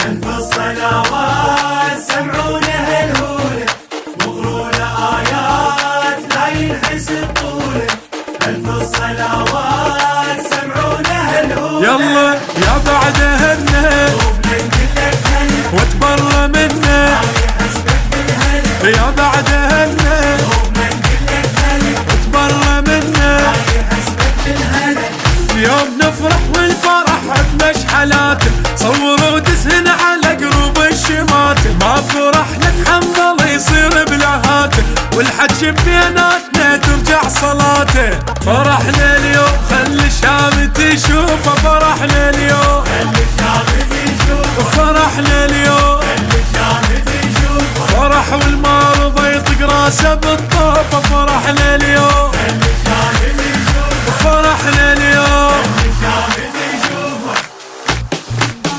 ألف الصلوات سمعونا هالهولة، وقرونا آيات لا ينحسب طوله. ألف الصلوات سمعونا هالهولة. يلا يا بعدهن واتبرى منه يا بعدهن واتبرى منه. اليوم نفرح والفرح بمشحلاته، صوروا دسهن على قلوب الشماتة. ما فرح لك حمد الله يصير بلا هاته، والحج بيناتنا ترجع صلاته. فرحنا اليوم خلي الشام تشوفه، فرحنا اليوم خلي الشام